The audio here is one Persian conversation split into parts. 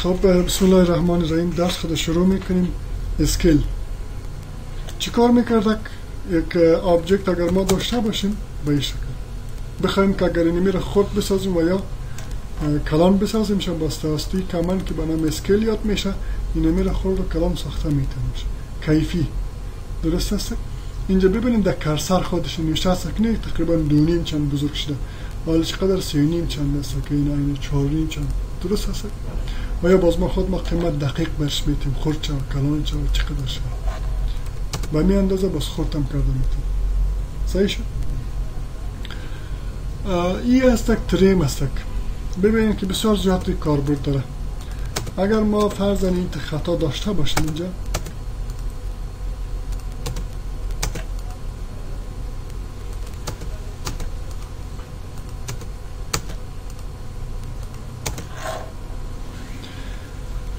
خب بسم الله الرحمن الرحیم درس خود شروع میکنیم. اسکیل چی کار میکردک؟ یک آبجکت اگر ما داشته باشیم به این شکل بخوایم که اگر اینمی را خود بسازیم و یا کلان بسازیم شد باسته کامل که به نام اسکیل یاد میشه. اینمی را خود و کلان ساخته میتونیم. کیفی درست است؟ اینجا ببینید در کرسر خودش نوشته است که تقریبا 2.5 چند بزرگ شده. حالا چقدر 3.5 چند است که این 4.5 چند درست است؟ و یا باز ما خود ما قیمت دقیق برش میتیم خورد چه و کلان چه و چقدر شد به می اندازه باز خورد هم کرده میتیم. صحیح شد؟ این استک تریم استک ببینید که بسیار زیادی کاربرد داره. اگر ما فرضاً این خطا داشته باشیم اینجا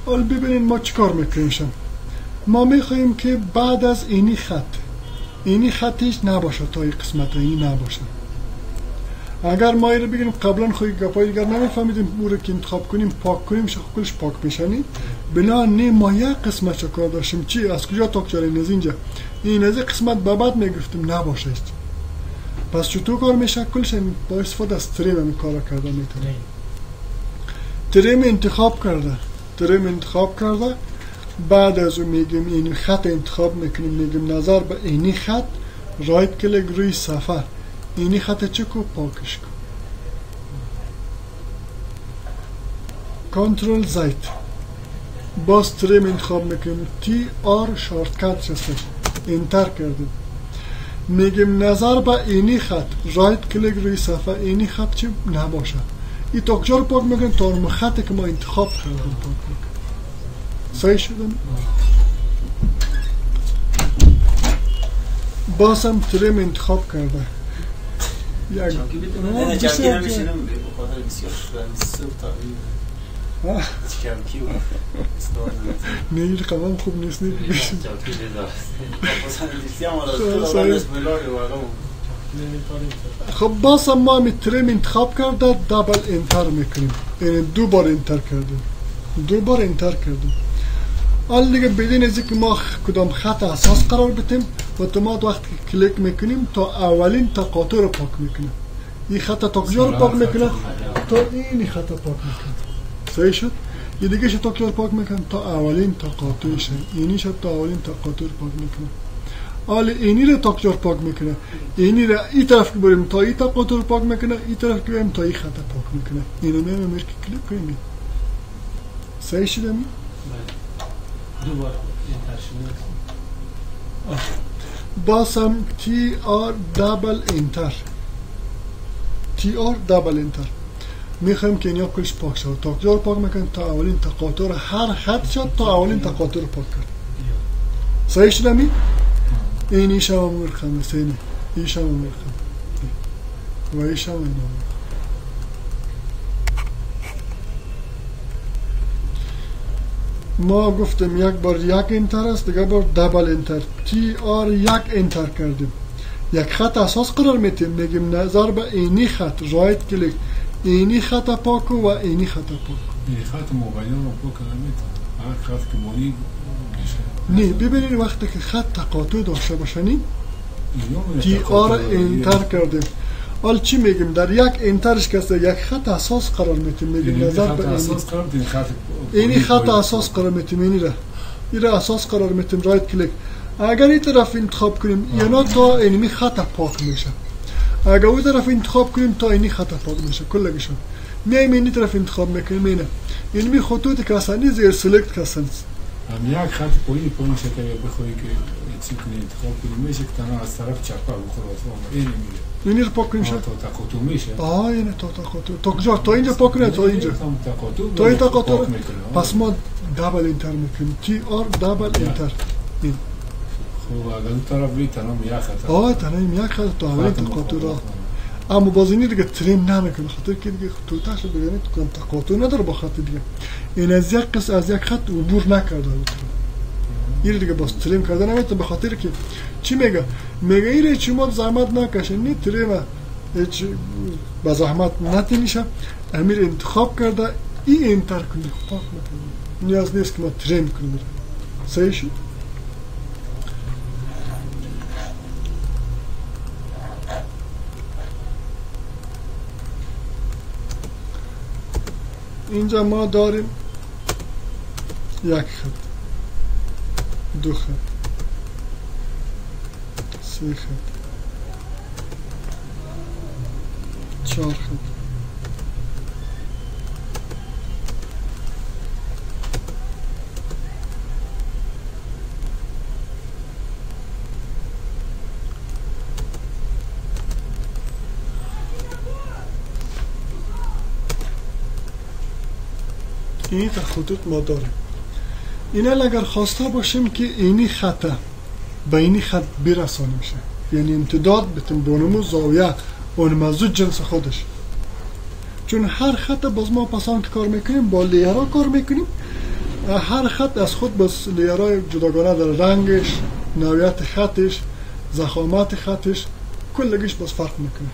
حال ببینید ما چیکار میکنیم. ما میخواییم که بعد از اینی خط هیچ نباشه تا این قسمت اینی نباشه. اگر ما این رو بگیریم قبلا خوی گپای دیگر نمیفهمیدیم او رو که انتخاب کنیم پاک کنیم کلش پاک میشنی بنا نه ما یک قسمت چه کار داشتیم چی از کجا تاک چاره از اینجا این از قسمت به بعد میگفتیم نباشه. پس چطور کار میشه؟ کلش با استفاده از تریم هم کار کرده میتونه. تریم انتخاب کرده بعد از اون میگیم این خط انتخاب میکنیم میگیم نظر به اینی خط رایت کلیک روی صفحه اینی خط چکو پاکش کن کنترل زید باز تریم انتخاب میکنیم تی آر شارتکت هستش انتر کردیم میگیم نظر به اینی خط رایت کلیک روی صفحه اینی خط چی نباشه این تاکجا رو پاک میکنیم تا اون خطی که ما انتخاب کردیم پاک میکنیم. صحیح شدن؟ باز هم تریم انتخاب کرده نه این رقم خوب نیست خب باز هم ما تریم انتخاب کرده دبل انتر میکنیم یعنی دو بار انتر کردیم حال دیگه بدین از که ما کدام خط اساس قرار بدیم اتومات وقتی کلیک میکنیم تا اولین تقاطع رو پاک میکنه این خط تاکجا رو پاک میکنه تا این خط پاک میکنه. صحیح شد؟ این دیگه شد تاکجا رو پاک میکنه تا اولین تقاطع شه اینی شد تا اولین تقاطع رو پاک میکنه. حال اینی رو تاکجا رو پاک میکنه اینی رو این طرف که بریم تا این تقاطع رو پاک میکنه این طرف که بریم تا این خط پاک میکنه. اینو میرم که کلیک کنیم. صحیح شده می؟ دوباره انتر شده باز هم تی آر دبل انتر میخوایم که اینیا کلش پاک شد تاکجا رو پاک میکنیم تا اولین تقاطع رو هر خط شد تا اولین تقاطع رو پاک کرد. صحیح شده می؟ این ایشم هم مرخم سینه ایشم هم مرخم و ایشم هم مرخم ما گفتیم یک بار یک انتر است دیگه بار دبل انتر تی آر یک انتر کردیم یک خط اساس قرار میتیم میگیم نظر به اینی خط رایت کلیک اینی خط پاک و اینی خط پاک این خط موبایل رو پاک نمیتونه هر خط که مونی نه ببینید وقتی که خط تقاطع داشته باشنی تی آر انتر کردیم حال چی میگیم در یک انترش کسته یک خط اساس قرار میتیم میگیم نظر به اینی خط اساس قرار میتیم این را اساس قرار میتیم رایت کلیک اگر این طرف انتخاب کنیم یعنی تا اینی خط پاک میشه اگر اون طرف انتخاب کنیم تا اینی خط پاک میشه کلگشون میایم اینی طرف انتخاب میکنیم اینی خطوط کسانی زیر سلکت کسان هم یک خط پایین شکل بخوایی که چی کنی انتخاب کنی میشه که تنها از طرف چپه بخواد اینی میگه اینی رو پاک کنیم شد تا تقاطع میشه اینه تا تقاطع تا کجا تا اینجا پاک کنه تا اینجا تا این تقاطع پس ما دبل انتر میکنیم تی آر دبل انتر این خب اگر اون طرف بید تنها یک خط تنها یک خط تا اولین تقاطع را اما باز اینی دیگه تریم نمیکنه خاطر که دیگه خطوطش رو بگنید کنم تقاطع نداره با خط دیگه این از یک قسم از یک خط عبور نکرده این دیگه باز تریم کرده نمیتونه به خاطر که چی میگه این چی ما زحمت نکشه نی تریم هیچ با زحمت نتینیشه امیر انتخاب کرده این انتر کنی پاک میکنی، نیاز نیست که ما ترین کنیم. صحیح شد؟ اینجا ما داریم یک خط، دو خط، سه خط، چهار خط. این تا خطوط ما داریم. اینا اگر خواسته باشیم که اینی خط به اینی خط برسانیم شه، یعنی امتداد بتیم بونمو زاویه اونمازو جنس خودش، چون هر خط باز ما پسان که کار میکنیم با لیرها کار میکنیم. هر خط از خود بس لیرهای جداگانه داره، رنگش، نوعیت خطش، ضخامت خطش، کلگیش باز فرق میکنه.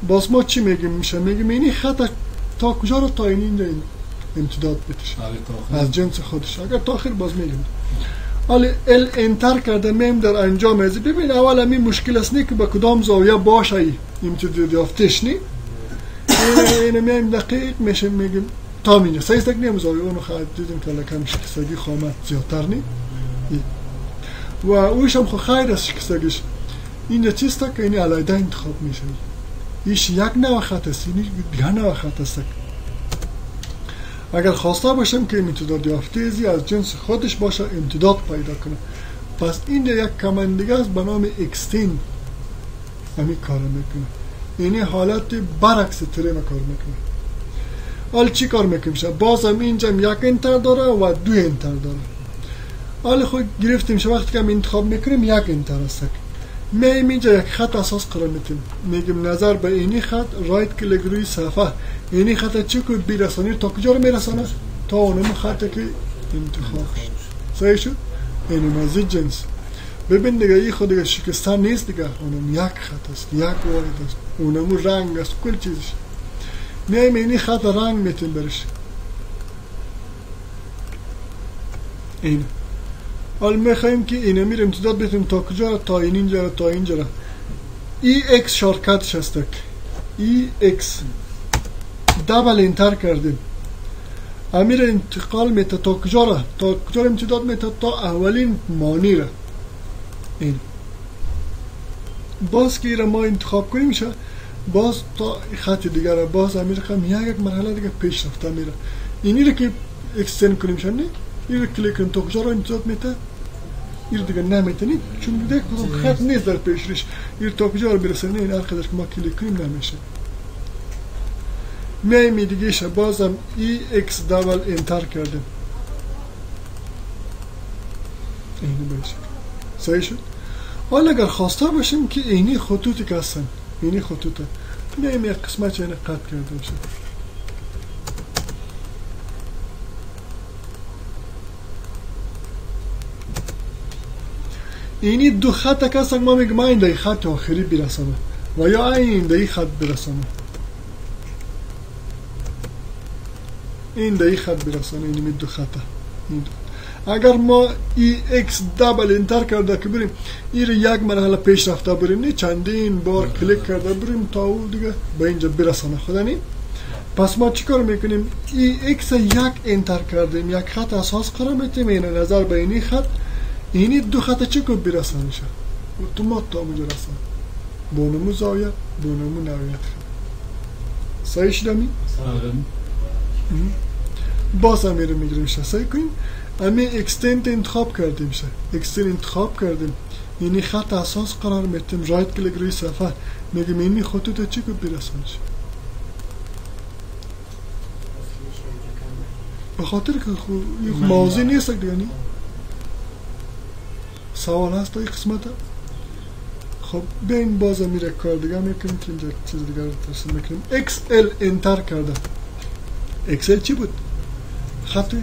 باز ما چی میگیم؟ میگیم اینی خط تا کجا رو تا اینجا امتداد بتشه از جنس خودش. اگر تا آخر باز میگیم حالا ال انتر کرده میم در انجام ازی. ببین اول همین مشکل است نی که با کدام زاویه باشه ای امتداد یافتش نی. اینو میم دقیق میشه میگیم تا اینجا سایز تک نیم زاویه اونو خواهد دیدیم که لکم شکستگی خامت زیادتر نی و اویش هم خیر از شکستگیش. اینجا چیست که اینی علیده انتخاب میشه. ایش یک نوع خط است، اینی دیگه نوع خط است. اگر خواسته باشم که امتداد یافته‌ای از جنس خودش باشه امتداد پیدا کنه، پس این یک کمان دیگه است به نام اکستین همین کار میکنه. اینی حالت برعکس ترین کار میکنه. حال چی کار میکنه؟ باز هم اینجا یک انتر داره و دو انتر داره. حال خود گرفتیم شه وقتی که انتخاب میکنیم یک انتر است. میم اینجا یک خط اساس قرار میتیم، میگیم نظر به اینی خط رایت کلیک روی صفحه اینی خط چی که برسانی تا کجا رو میرسانه؟ تا اونم خطی که انتخاب شد. صحیح شد؟ اینی مزید جنس. ببین دیگه این خود دیگه شکستن نیست دیگه، اونم یک خط است، یک وارد است، اونم رنگ است، کل چیزش. میم اینی خط رنگ میتیم برش. این حال میخواییم که اینه میر امتداد بتیم تا کجا؟ تا اینجا را، تا اینجا را. ای اکس شارکتش هستک، ای اکس دبل انتر کردیم امیر انتقال میته تا کجا را؟ تا کجا امتداد میته؟ تا اولین مانی را. این باز که را ما انتخاب کنیم شه باز تا خط دیگر را باز امیر خم یک مرحله دیگه پیش رفته میره. اینی را که اکستند کنیم شه نه این را کلیک کنیم تا کجا را امتداد میته؟ این دیگه نمیتونید چون دیگه کدوم خط نیست در پیشش. این تا کجا رو برسونه این هر قدر که ما کلیک کنیم نمیشه. میمی دیگه شه بازم ای اکس دبل انتر کردیم. اینو بشه. صحیح شد؟ حالا اگر خواسته باشیم که اینی خطوطی که هستن، اینی خطوطه میمی یک قسمت چه اینه قطع کرده بشه. اینی دو خط که هستن ما میگم این در خط آخری برسانه و یا این در خط برسانه، این در خط برسانه. اینی دو خطه. اگر ما ای اکس دبل انتر کرده که بریم این رو یک مرحله پیش رفته بریم نه چندین بار کلیک کرده بریم تا او دیگه به اینجا برسانه خدا نیم. پس ما چی کار میکنیم؟ ای اکس یک انتر کردیم، یک خط اساس قرار میتیم این نظر به اینی خط اینی دو خط چه که برسانه شه اتومات تا اونجا رسانه بونمو زاویه بونمو نوعیت خط. صحیح شدمی؟ باز هم میره میگیریم شه. صحیح کنیم امی اکستند انتخاب کردیم شه، اکستند انتخاب کردیم اینی خط اساس قرار میتیم، رایت کلیک روی صفحه میگیم اینی خطوط چه که برسانه شه. به خاطر که موضوع نیست دیگه نی سوال هست تا این قسمت ها. خب بین باز میره کار دیگه میکنیم که اینجا چیز دیگه رو ترسیم میکنیم. XL انتر کرده. XL چی بود؟ خط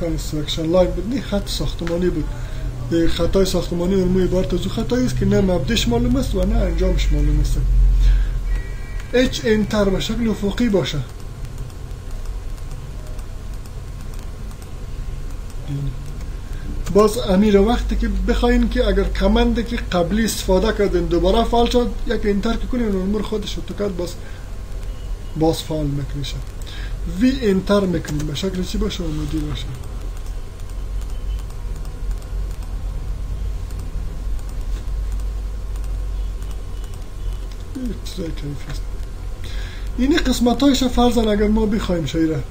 کانسترکشن لاین بود نه خط ساختمانی بود. خطای ساختمانی علموی عبارت از خطایی است که نه مبدأش معلوم است و نه انجامش معلوم است. H انتر به شکل افقی باشه باز امیر وقتی که بخواین که اگر کمنده که قبلی استفاده کردین دوباره فعال شد یک انتر که کنین امور خودش رو تو کرد باز فعال میکنیشه وی انتر میکنیم به شکل چی باشه اومدی باشه اینی قسمت هایش فرضاً اگر ما بخوایم شیره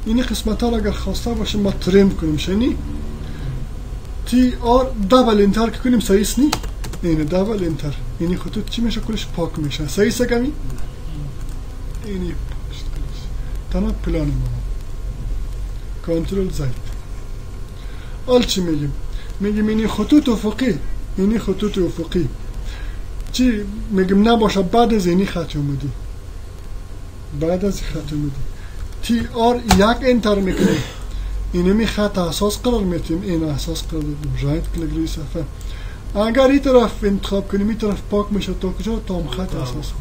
اینی قسمت ها اگر خواسته باشه ما تریم کنیم شنی تی آر دبل انتر که کنیم سایس نی اینه دبل انتر اینی خطوط چی میشه کلش پاک میشه سایس کمی اینی پاک تنها پلان ما کنترل زید آل چی میگیم اینی خطوط افقی چی میگیم نباشه بعد از اینی خط اومدی تی آر یک انتر میکنیم اینه می خط اساس قرار میتیم این اساس قرار دادیم رایت کلیک روی صفحه اگر این طرف انتخاب کنیم این طرف پاک میشه تا کجا تا هم خط اساس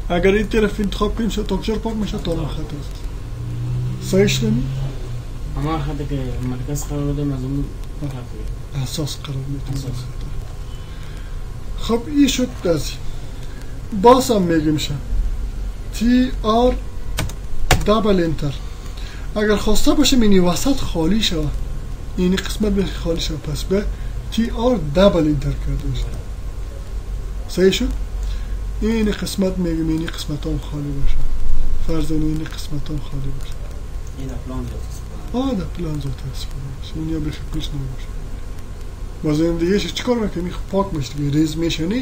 اگر این طرف انتخاب کنیم تا کجا پاک میشه تا هم خط اساس صحیح شد اما خطی که مرکز قرار دادیم از اون اساس قرار میتیم خب این شد دازی باز هم میگیم شه تی آر دبل انتر اگر خواسته باشه اینی وسط خالی شد اینی قسمت به خالی شد پس به تی آر دبل انتر کرده باشه صحیح شد اینی قسمت میگم اینی قسمت هم خالی باشه فرضاً اینی قسمت هم خالی باشه این پلان ده پلان زود هست این یا بخی پیش نباشه باز این دیگه چیکار میکنی پاک میشه دیگه ریز میشه نه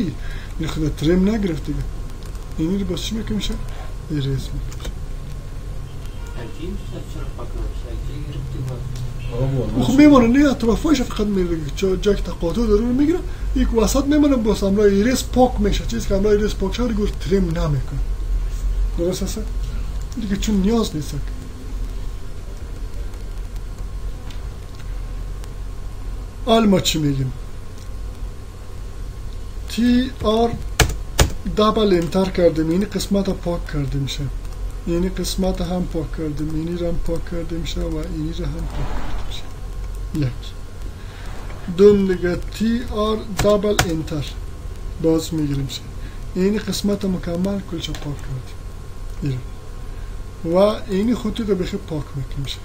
این خود ترم نگرفت دیگه اینی رو باز چی میکنی شه ریز میشه خب میمونه نه اطرافایش فقط میره جایی که تقاطع داره میگیره یک وسط میمونه باز امرای ایریس پاک میشه چیزی که امرای ایریس پاک شد گوش ترم نمیکنه درست هست دیگه چون نیاز نیست حال ما چی میگیم تی آر دبل انتر کردیم اینی قسمت ها پاک کرده میشه اینی قسمت هم پاک کردیم اینی رو هم پاک کرده میشه و اینی رو هم پاک کرده میشه یک دوم دیگه تی آر دبل انتر باز میگیریم شه اینی قسمت مکمل کلش پاک کردیم و اینی خطوط رو بخی پاک میکنیم شه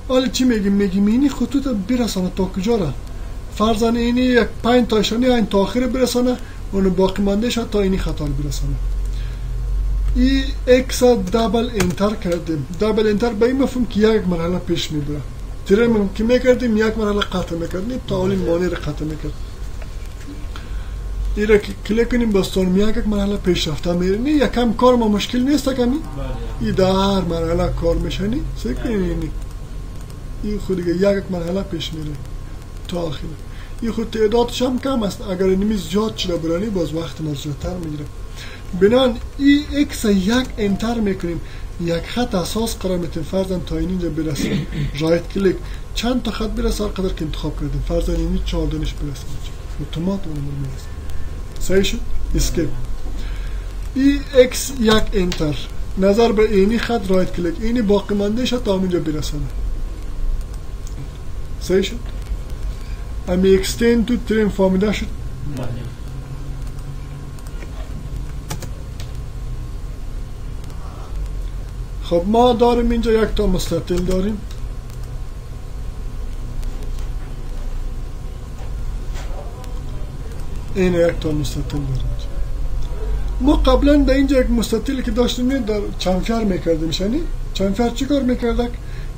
حالا چی میگیم اینی خطوط برسانه تا کجا را فرضاً اینی یک 5 تاشانی این تا آخر برسانه اون باقی مانده شد تا اینی خطا برسانه ای اکس دبل انتر کردیم دبل انتر به این مفهوم که یک مرحله پیش میبره ترم که میکردیم یک مرحله قطع میکردیم تا اولین مانع رو قطع میکرد این را که کلیک کنیم باستان یک مرحله پیش رفته میرینی یکم کار ما مشکل نیست کمی این در مرحله کار میشنی سه کنیم این خود دیگه یک مرحله پیش میره تا آخر این خود تعدادش هم کم است اگر نمی زیاد شده برانی باز وقت ما زیادتر میگیره بنان ای اکس یک انتر میکنیم یک خط اساس قرار میتیم فرضاً تا اینجا برسیم رایت کلیک چند تا خط برسه هر قدر که انتخاب کردیم فرضاً اینی 4 دانش برسه اتومات اون میرسه صحیح شد اسکیپ ای اکس یک انتر نظر به اینی خط رایت کلیک اینی باقی مانده شد تا اینجا برسانه صحیح شد امی اکستند تو ترین فامیده شد خب ما داریم اینجا یک تا مستطیل داریم این یک تا مستطیل داریم ما قبلا در اینجا یک مستطیلی که داشتیم در چنفر میکردیم شنی چنفر چی کار میکردک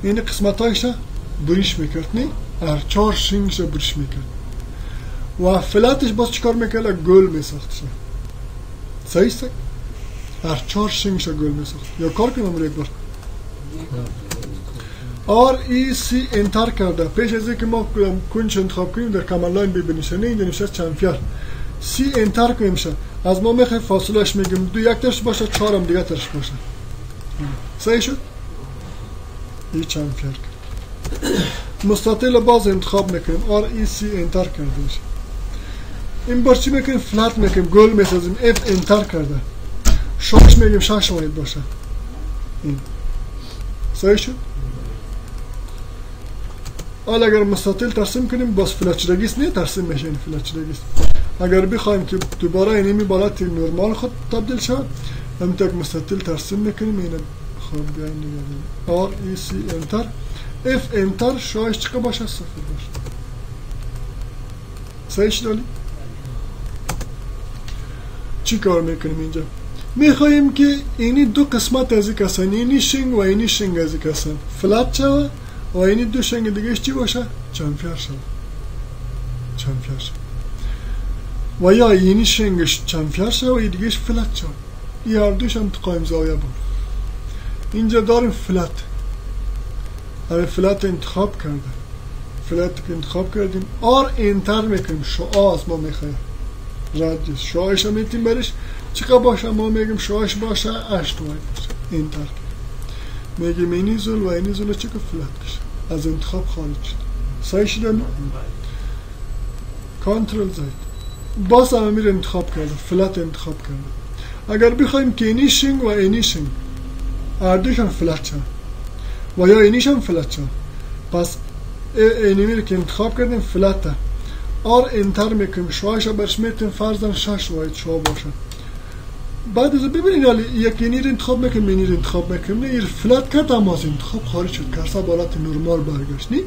این قسمت هایش بریش میکرد نی هر 4 شینگش بریش میکرد و فلاتش باز چی کار میکرد گل میساخت شد صحیح است هر 4 شینگش گل میساخت یا کار کنم رو یک بار آر ای سی انتر کرده پیش از اینکه ما کنچ انتخاب کنیم در کامند لاین ببینیم شنی اینجا نوشته چنفر سی انتر کنیم شه از ما میخوای فاصلهش میگیم 2 یک ترش باشه 4 هم دیگه ترش باشه. صحیح شد؟ این چند فرق مستطیل باز انتخاب میکنیم REC انتر کرده میشه. این بار چی میکنیم؟ فلت میکنیم گل میسازیم F انتر کرده 6 میگیم 6 باید باشه. این صحیح شد؟ حالا اگر مستطیل ترسیم کنیم باز فلت شدگیست نه ترسیم میشه این فلت شدگیست. اگر بخوایم که دوباره اینمی بالات نرمال خود تبدیل شد همینطور که مستطیل ترسیم میکنیم اینه خب بیاین دیگه REC انتر F انتر شایش چقدر باشه 0 باشه. صحیح شد؟ چی کار میکنیم اینجا؟ میخواییم که اینی دو قسمت از یک هستن اینی شنگ و اینی شنگ از یک هستن فلت شوه و اینی دو شنگ دیگهش چی باشه؟ چمفیر شوه و یا اینی شنگش چمفیر شوه و این دیگهش فلت شوه. این هر دوش هم قایم زاویه بود. اینجا داریم فلت همه فلت انتخاب کرده فلت که انتخاب کردیم آر انتر میکنیم شعا از ما میخوایم رادیوس شعاش هم میتیم برش چقدر باشه ما میگیم شعاش باشه 8 باید باشه انتر میگیم اینی زول و اینی زول چقدر فلت بشه از انتخاب خارج شد. صحیح شدن؟ کنترل زاید باز هم میره انتخاب کرده فلت انتخاب کرده. اگر بخوایم که اینی شنگ و اینی شنگ اردوش هم فلت شد و یا اینیش هم فلت شد پس اینی میره که انتخاب کردیم فلت آر انتر میکنیم شعاش برش میتیم فرضاً 6 باید شعا باشه. بعد از ببینید حالی یکی اینی رو انتخاب میکنیم اینی رو انتخاب میکنیم نه این فلت کرد اما از انتخاب خارج شد کرسا بالات نرمال برگشت نی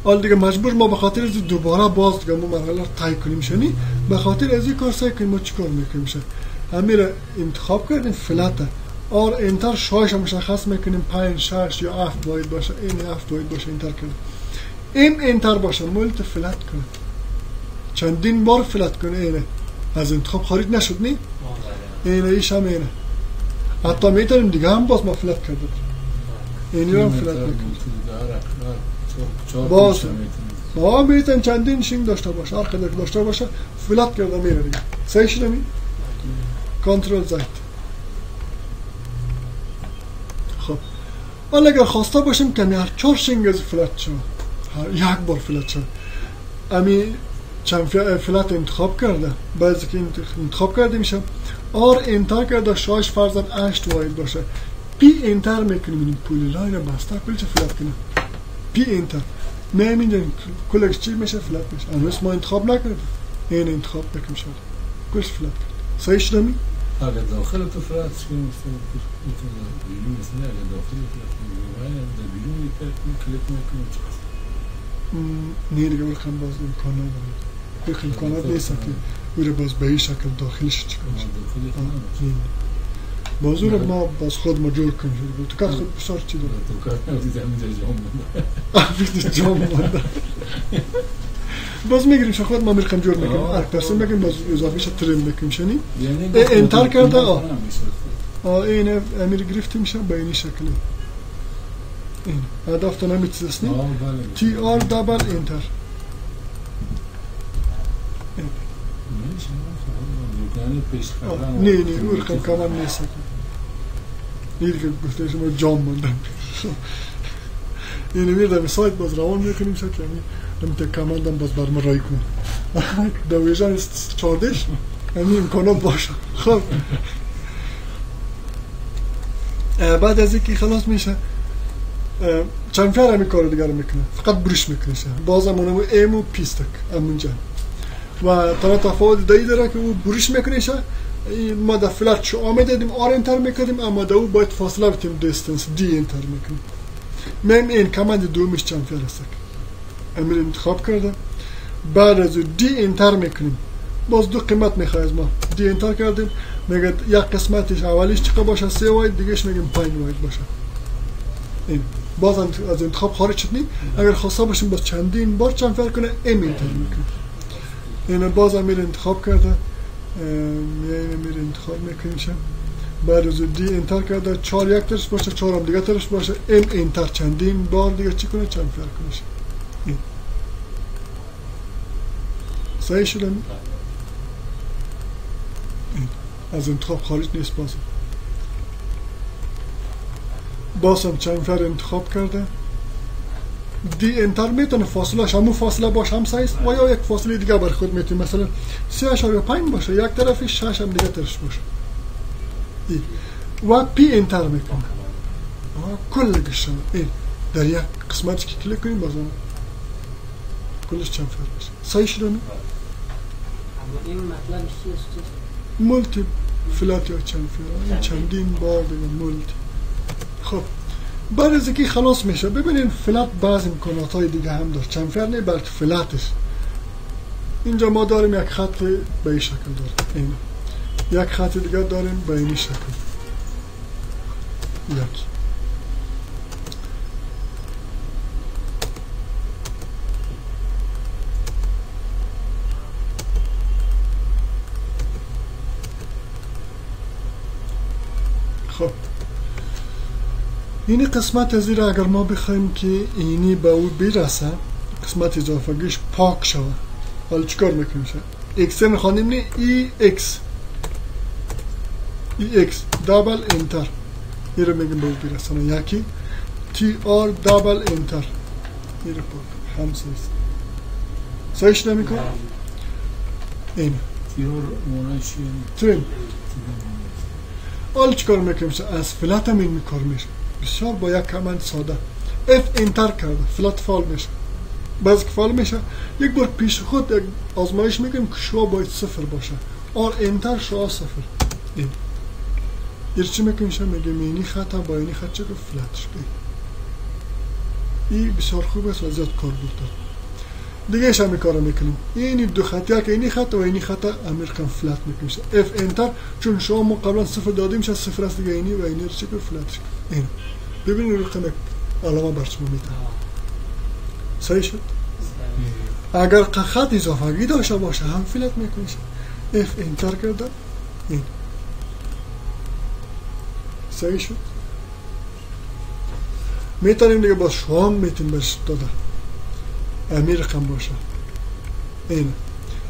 حال دیگه مجبور ما به خاطر از دوباره باز دیگه ما مرحله رو طی کنیم شنی به خاطر از این کار سعی کنیم ما چی کار میکنیم شه همین رو انتخاب کردیم فلت آر انتر شایش مشخص میکنیم 5 6 یا 7 باید باشه این 7 باید باشه انتر کنیم ام انتر باشه مولت فلت کنه چندین بار فلت کنه اینه از انتخاب خارج نشد نی اینه ایش هم اینه حتی میتونیم دیگه هم باز ما فلت کرده اینی رو هم فلت میکنیم باز ما میتونیم چندین شینگ داشته باشه هر قدر داشته باشه فلت کرده میره دیگه. صحیح شده می؟ کنترل زاید. خب حالا اگر خواسته باشیم که هر 4 شینگ از فلت شد یک بار فلت شد امی چند فلت انتخاب کرده بعضی که انتخاب کرده میشه آر انتر کرده شایش فرضاً 8 واید باشه پی انتر میکنیم این پولی لاین بسته کل چه فلت کنیم پی انتر میم اینجا کلش چی میشه فلت میشه اما ما انتخاب نکردیم این انتخاب بکنیم شد کلش فلت کرد. صحیح شده می؟ اگر داخل تو فلت کنیم بیرون مثلا اگر داخل فلت کنیم در بیرون کلیک میکنیم نه دیگه برخم باز امکان ندارد بخ امکانات نیست که میره باز به این شکل داخلش چیکار بازو رو ما باز خود ما جور کنیم تو کار خود بسار چی داره تو کار دیدم اینجا جام مونده جام مونده باز میگیریم شو خود ما میرخم جور میکنیم ارک پرسن بگیم باز اضافیش ترین میکنیم شنی انتر کرده اینه امیر گرفته میشه به اینی شکلی این هدف تو نمیتیزست نی تی آر دابل انتر نه او رقم کامل نیست این که گفته شما جام موندم اینه میردم سایت باز روان میکنیم شد که همین کامل دم باز برمه رای کنم دویجان است 14 همین امکانات باشه. خب بعد از اینکه خلاص میشه چند فر همی کار دیگر میکنه فقط بروش میکنه باز همونه ایم و پیستک همونجا و تنها تفاوت دایی داره که او بروش میکنه ما در فلت شو آمده آر انتر میکنیم اما در او باید فاصله بتیم دیستنس دی انتر میکنیم میم این کمند دومیش چند فر هستک امیر انتخاب کرده بعد از دی انتر میکنیم باز دو قیمت میخواه از ما دی انتر کردیم میگه یک قسمتش اولیش چقدر باشه 3 واید دیگهش میگیم 5 واید باشه این باز از انتخاب خارج شد نی اگر خواسته باشیم باز چندین بار چند فرق کنه ام انتر میکنه این باز امیر انتخاب کرده میایم امیر انتخاب میکنیم بعد از دی انتر کرده 4 یک ترش باشه 4 هم دیگه ترش باشه ام انتر چندین بار دیگه چی کنه چند فرق کنه این صحیح شده؟ از انتخاب خارج نیست. بازم چنفر انتخاب کرده. دی انتر میتونه فاصله همون فاصله باشه هم سایز و یا یک فاصله دیگه بر خود میتونه مثلا 3.5 باشه، یک طرفش 6 هم دیگه طرفش باشه. و پی انتر میکنه کلش این در یک قسمتی که کلیک کنیم بازم کلش چنفر باشه. صحیح شده؟ اما این مطلب چیست؟ مولتی فلات یا چنفر، چندین بار دیگه مولتی. خب بعد از اینکه خلاص میشه ببینین فلات بعض امکانات های دیگه هم داره. چنفر نه بلکه فلاتش. اینجا ما داریم یک خط به این شکل داریم، یک خط دیگه داریم به این شکل، یک خب این قسمت از این اگر ما بخوایم که اینی به او برسه قسمت اضافه‌گیش پاک شود، حالا چیکار میکنیم؟ اکس میخوانیم نه ای اکس دابل انتر این رو میگیم به او برسه، یکی تی آر دابل انتر این رو پاک همسه است. صحیح شده میکنم؟ این تی آر مونای چیه؟ ترین حالا چیکار میکنیم؟ از فلات هم این کار میشه بسیار با یک کامند ساده. اف انتر کرده فلات فال میشه. بعد که فال میشه یک بار پیش خود یک آزمایش میکنیم که شوا باید 0 باشه. آر انتر شوا 0. این چی میکنیم؟ میگیم اینی خطا با اینی خط چه که فلات شده. این بسیار خوب است و زیاد کار بود. دیگه ایش همی کار میکنیم. اینی دو خطی که اینی خط و اینی خط امریکن فلات میکنیم. اف انتر چون شما ما قبلا 0 دادیم شد 0 است دیگه اینی و اینی رو چه که فلات شد. این ببینید رقم علامه بر شما میده. صحیح شد؟ اگر خط اضافه‌گی داشته باشه هم فلات میکنیم. اف انتر کرده این صحیح شد. میتونیم دیگه با شما هم میتونیم برش داده امیر رقم باشه. این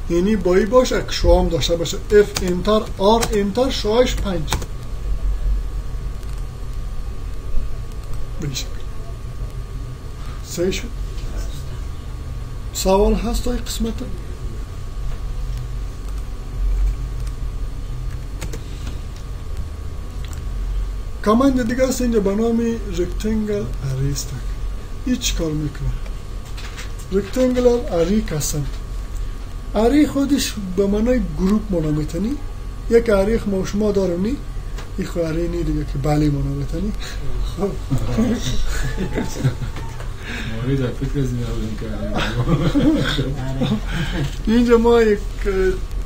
اینی بایی باشه که شما هم داشته باشه. اف انتر آر انتر شایش 5 بشه. صحیح شد؟ سوال هست این قسمت؟ کامند دیگه است اینجا به نام رکتنگل اریستک. این چی کار میکنه؟ رکتنگل اری کسند. اری خودش به معنای گروپ مانا میتنی. یک اری ما شما دارم نی این خو اری نی دیگه که بله مانا میتنی. خب ماری در فکر از این اولین کردیم. اینجا ما یک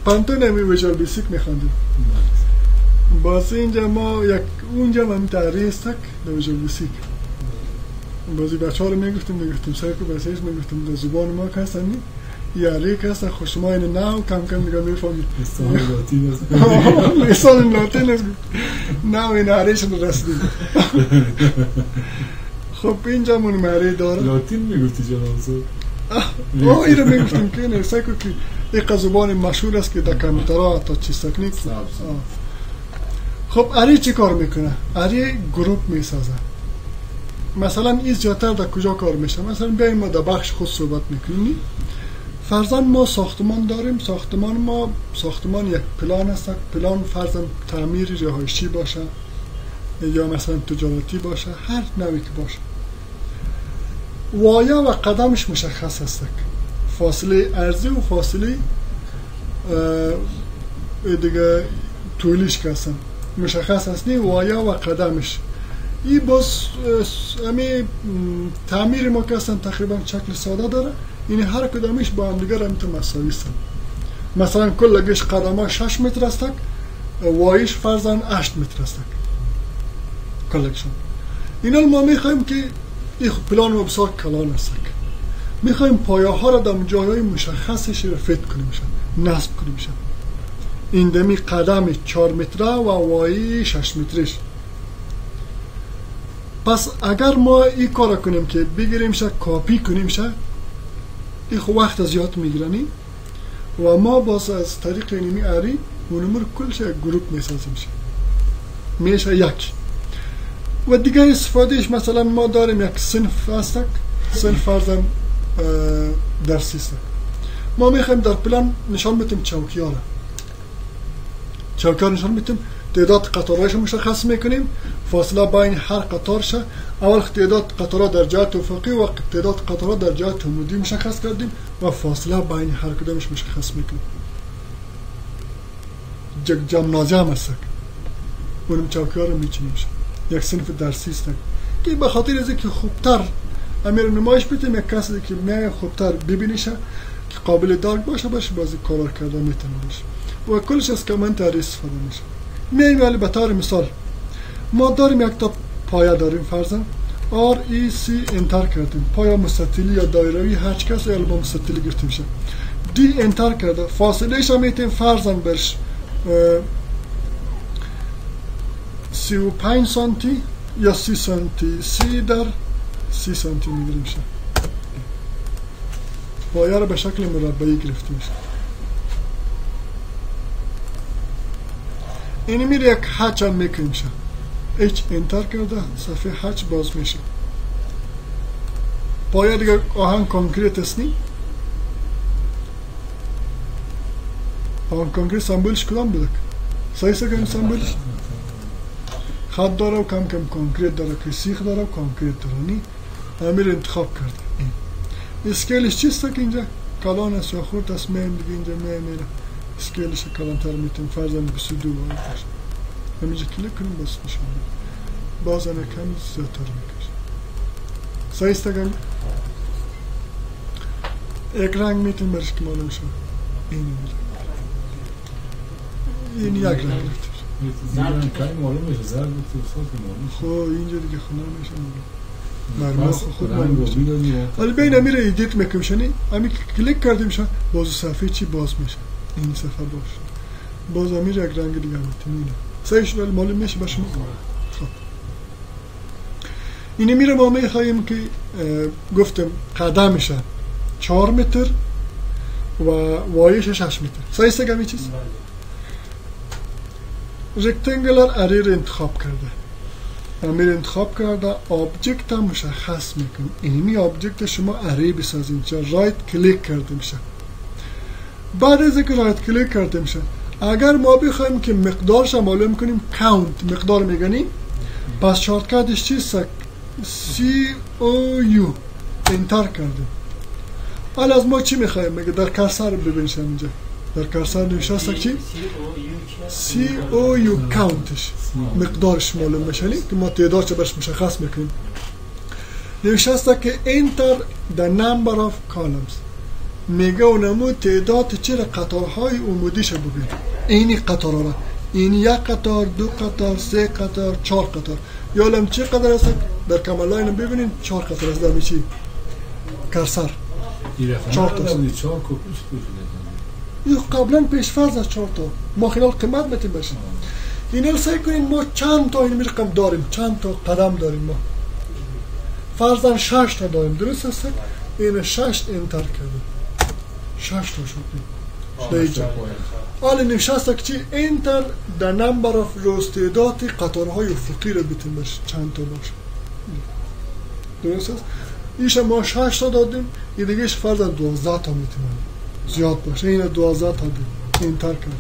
پانتون همی ویژوال بیسیک میخواندیم. باز اینجا ما یک اونجا هم تعریستک در ویژوال بیسیک بازی بچه ها رو میگفتیم سرکو بسیش میگفتیم در زبان ما که هستن یاری که هستن خوش ما این نو کم دیگه میفهمید استان لاتین است. استان لاتین است. نو این عریش رو رسیدیم. خب اینجا من مری داره لاتین میگفتی جنانسو این رو میگفتیم که نه سرکو که یک زبان مشهور است که در کامپیوترها تا چیز تکنیک. خب اری چی کار میکنه؟ اری گروپ میسازه. مثلا این زیادتر در کجا کار میشه؟ مثلا بیاییم ما در بخش خود صحبت میکنیم. فرضاً ما ساختمان داریم. ساختمان یک پلان است. پلان فرضاً تعمیر رهایشی باشه یا مثلا تجارتی باشه، هر نوعی که باشه. وایه و قدمش مشخص است. فاصله ارضی و فاصله دیگه طولیش که هستن مشخص است. وایه و قدمش این باز همه تعمیر ما که هستن تقریبا شکل ساده داره. این هر کدامش با هم دیگر هم مساوی هستن. مثلا کلگش قدمه 6 متر است، وایش فرضاً 8 متر است کلگشون. اینا ما میخوایم که این پلان ما بسیار کلان است. میخوایم پایه ها را در جایهای مشخصش را فیت کنیم نصب کنیم. این دمی قدم 4 متره و وایی 6 مترش. پس اگر ما این کار کنیم که بگیریم کاپی کنیم این خو وقت زیاد میگیرنی و ما باز از طریق اینمی اری اونمور کلش یک گروپ میسازیم میشه یک. و دیگه استفادهش مثلا ما داریم یک صنف هستک، صنف فرضاً درسی است. ما میخوایم در پلان نشان بدیم چوکی‌ها را. چوکی‌ها نشان بدیم، تعداد قطارهایش مشخص میکنیم، فاصله بین هر قطارش، اول تعداد قطارها در جهت افقی و تعداد قطارها در جهت عمودی مشخص کردیم و فاصله بین هر کدامش مشخص میکنیم. جمنازه هم هست اونم چوکی‌ها را میچینیم. یک صنف درسی است که به خاطر از اینکه خوبتر امیر نمایش بدیم، یک کسی که میای خوبتر ببینیشه که قابل درک باشه بازی کار کردن میتونه باشه و کلش از کامنتری استفاده میشه. میایم ولی به طور مثال ما داریم یک تا پایه داریم فرضاً REC انتر کردیم، پایه مستطیلی یا دایروی هر کس یا با مستطیلی گرفته میشه. دی انتر کرده، فاصله ش میتیم فرضاً برش 35 سانتی یا 30 سانتی، 30 در 30 سانتی میگیریم شه. پایه را به شکل مربعی گرفته میشه. اینی میره یک حج هم میکنیم شه. H انتر کرده، صفحه حج باز میشه. پایه دیگه آهن کانکریت است نی؟ آهن کانکریت سمبولش کدام بوده؟ صحیح سکنیم سمبولش؟ خط داره و کم کم کانکریت داره که سیخ داره و کانکریت داره نی؟ امیر انتخاب کرده. اسکیلش چیست که اینجا؟ کلان است یا خورد است میم دیگه اینجا میره. اسکیلش کلانتر میتونیم فرضاً 22 باشه. همینجا کلیک کنیم بس میشه. بازم کم زیادتر میکشه. صحیح است که یک رنگ میتونیم برش که معلوم شد. این یک رنگ گرفته. زرد کاری معلوم میشه، زرد تو صوت معلوم خب اینجا دیگه خونه میشه مرموخ خود معلوم میشه. ولی بین امیر ایدیت میکنیم شنی امی کلیک کردیم شد باز صفحه چی باز میشه. این صفحه باشه باز امیر یک رنگ دیگه میتونیم صحیح شد ولی معلوم میشه باشه. خب اینه میره ما میخواییم که گفتم قدمشه 4 متر و وایش 6 متر. صحیح است گمی چیز؟ رکتنگلر اری رو انتخاب کرده. امیر انتخاب کرده آبجکت هم مشخص میکنیم. اینمی آبجکت شما اری بسازیم چه رایت کلیک کرده میشه. بعد از اینکه رایت کلیک کرده میشه اگر ما بخوایم که مقدارش هم معلوم کنیم کاونت مقدار میگنیم پس شارتکتش چیست؟ COU انتر کردیم. حالا از ما چی میخوایم؟ مگه در کرسر ببینشم اینجا در کرسر نوشته است چی؟ COU کاونتش مقدارش معلوم بشه که ما تعدادش برش مشخص میکنیم. نوشته است که enter the number of columns میگه اونمو تعداد چرا قطارهای عمودیش بگید. اینی قطارها را این یک قطار، 2 قطار، 3 قطار، 4 قطار یا لم چه قدر است در کمال لاین ببینید 4 قطار است در میچی کرسر 4 تا یه قبلا پیش فرض از 4 تا ما خلال قیمت میتیم باشیم. این رو سعی کنیم ما چند تا این رقم داریم، چند تا قدم داریم. ما فرضاً 6 تا داریم، درست است؟ این 6 انتر کردیم 6 تا شد دیجا. حالا نشسته که چی انتر در نمبر آف روز تعداد قطارهای افقی رو بیتیم باشه چند تا باشه. درست است؟ ایش ما 6 تا دادیم، این دیگهش فرضاً 12 تا میتونیم زیاد باشه. این 12 تا دیم انتر کردیم.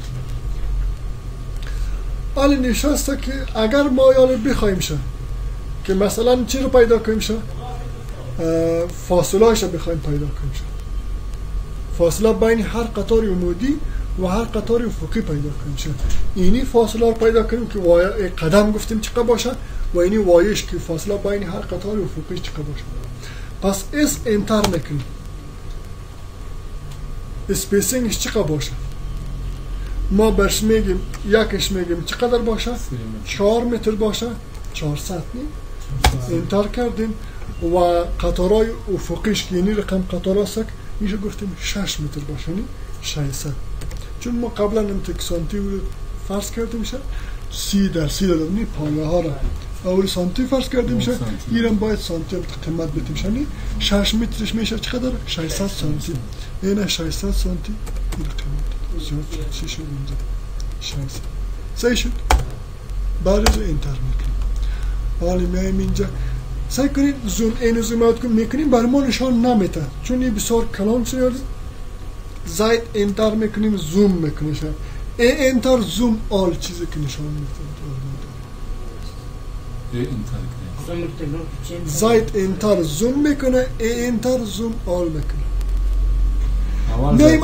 حالا نشسته که اگر ما یاله بخوایم شه که مثلا چی رو پیدا کنیم شه فاصله هایش رو بخوایم پیدا کنیم شه فاصله بین هر قطار عمودی و هر قطار افقی پیدا کنیم شه. اینی فاصله رو پیدا کنیم که قدم گفتیم چقدر باشه و اینی وایش که فاصله بین هر قطار افقی چقدر باشه. پس اس انتر میکنیم اسپیسینگش چقدر باشه ما برش میگیم یکش میگیم چقدر باشه 4 متر باشه 400 نی انتر کردیم و قطارهای افقیش که اینی رقم قطار است میشه گفتیم 6 متر باشه نی 600 چون ما قبلا انتک سانتی رو فرض کردیم شه 30 در 30 دادم نی پایه ها را اول سانتی فرض کردیم شه ایران باید سانتی هم قیمت بتیم شه نی 6 مترش میشه چقدر 600 سانتی. این 600 سانتی این قیمت زیاد شد. چی شد اینجا؟ 60. صحیح شد. بعد از انتر میکنیم. حالا میایم اینجا سعی کنید زوم این زوم اوت میکنیم برای ما نشان نمیده چون این بسیار کلان شد. زاید انتر میکنیم زوم میکنیم. انتر زوم آل چیزی که نشان میده. زاید انتر زوم میکنه انتر زوم آل میکنه. میایم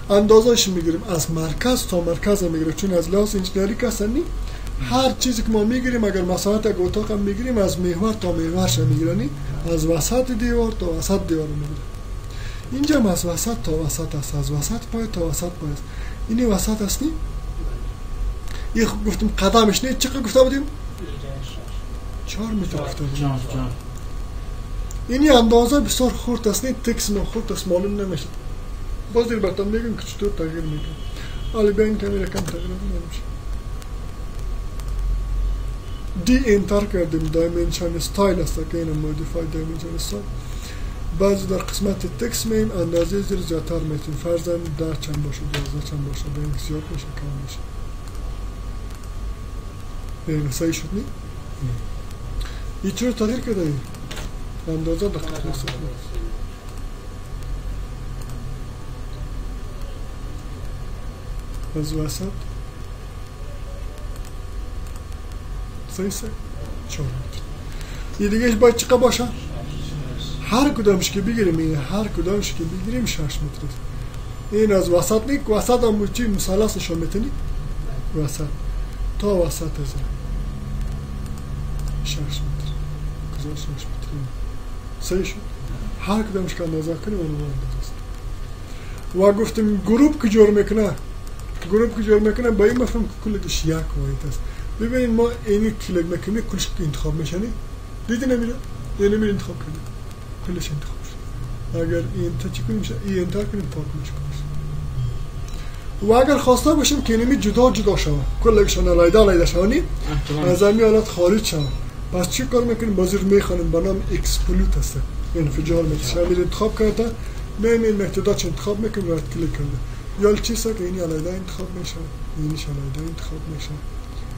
اندازه‌اش میگیریم از مرکز تا مرکز میگیریم چون از لحاظ انجینری کسانی هر چیزی که ما میگیریم اگر مساحت یک اتاق هم میگیریم از محور تا محورش میگیریم از وسط دیوار تا وسط دیوار میگیریم. اینجا هم از وسط تا وسط است از وسط پای تا وسط پای است. اینی وسط است نی؟ یه گفتیم قدمش نه چقدر گفته بودیم؟ 4 متر گفته بودیم. اینی اندازه بسیار خورد است نه تکس نه خورد است معلوم نمیشه. باز دیر براتون میگم که چطور تغییر میکنه. حالا بیاین کمی رقم تغییر نمیشه. دی انتر کردیم دایمنشن استایل است که اینو مودیفای دایمنشن استایل. بعضی در قسمت تکس میم اندازه زیر زیادتر میتونیم فرضاً 10 چند باشه 12 چند باشه ببین زیاد میشه کم میشه. ببین صحیح شد نی؟ این چرا تغییر کرده این؟ اندازه دقیق نیست. از وسط صحیح 4 متر. این دیگهش باید چقدر باشه؟ هر کدامش که بگیریم این هر کدامش که بگیریم 6 متر. این از وسط نیک وسط هم چی مثلث نشون میتونی؟ وسط تا وسط از 6 متر. کجا 6 متر؟ صحیح شد. هر کدامش که اندازه کنیم اون اندازه است. و گفتیم گروپ که جور میکنه گروپ که جور میکنه با این مفهوم که کلش یک واحد است. ببینید ما اینی کلیک میکنیم کلش انتخاب میشه نی؟ دیدی نمیره؟ یعنی نمیره انتخاب کنیم کلش انتخاب شد. اگر این تا چی کنیم این انتر کنیم پاک میشه و اگر خواسته باشیم که اینمی جدا جدا شود کلشان علیحده شوانی از همین حالت خارج شود. پس چی کار میکنیم بازی رو میخوانیم به نام اکسپلوت هست انفجار میشه. همین انتخاب کرده میایم این محدودات انتخاب میکنیم رایت کلیک کرده یا چیزی که اینی علیحده انتخاب میشه اینیش علیحده انتخاب میشه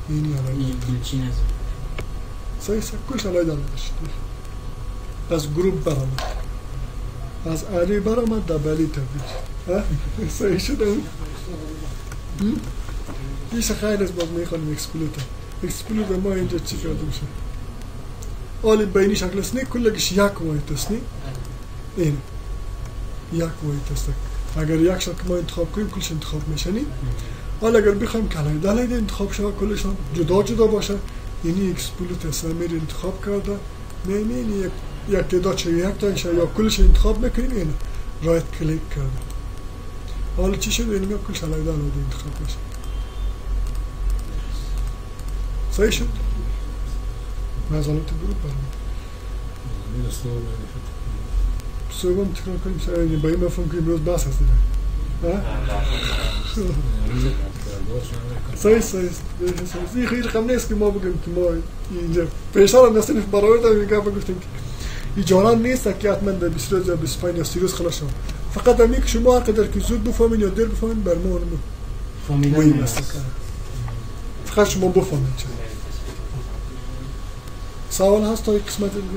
اینی علیحده صحیح کلش علیحده شد. از گروپ برآمد از اری برآمد دبلی تبدیل صحیح شده. ایشه خیلی از باز میخوانیم اکسپلوت ما اینجا چی کرده میشه آلی بینی شکل است نی کلگش یک واحد است نی این یک واحد است. اگر یک شکل ما انتخاب کنیم کلش انتخاب میشه نی. حالا اگر بخوایم که علیحده انتخاب شود کلشان جدا جدا باشه اینی اکسپلوت است میری انتخاب کرده میبینی یک تعداد چه یک تایشه یا کلش انتخاب میکنیم این رایت کلیک کرده. حالا چی شد اینی کلش علیحده انتخاب میشه. صحیح شد. مزالات گروپ برمید صبح هم تکرار کنیم با این مفهوم که امروز بحث هست دیده صحیح این خیلی رقم نیست که ما بگیم که ما اینجا پیشتر هم نستیم برای داریم این گفت گفتیم این جانان نیست که حتما در 20 روز یا 25 یا 30 روز خلاص شد. فقط همی که شما هر قدر که زود بفهمین یا دیر بفهمین بر ما مهم است. فقط شما بفهمین چه سوال هست تا یک قسمت دیگه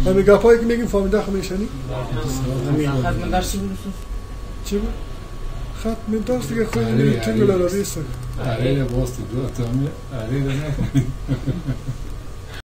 همین گپایی که میگیم فهمیده خمیشه نی؟ ختم درسی بود چی بود؟ ختم درس دیگه خیلی نمیتونی لراریسته باست دو تا همه نه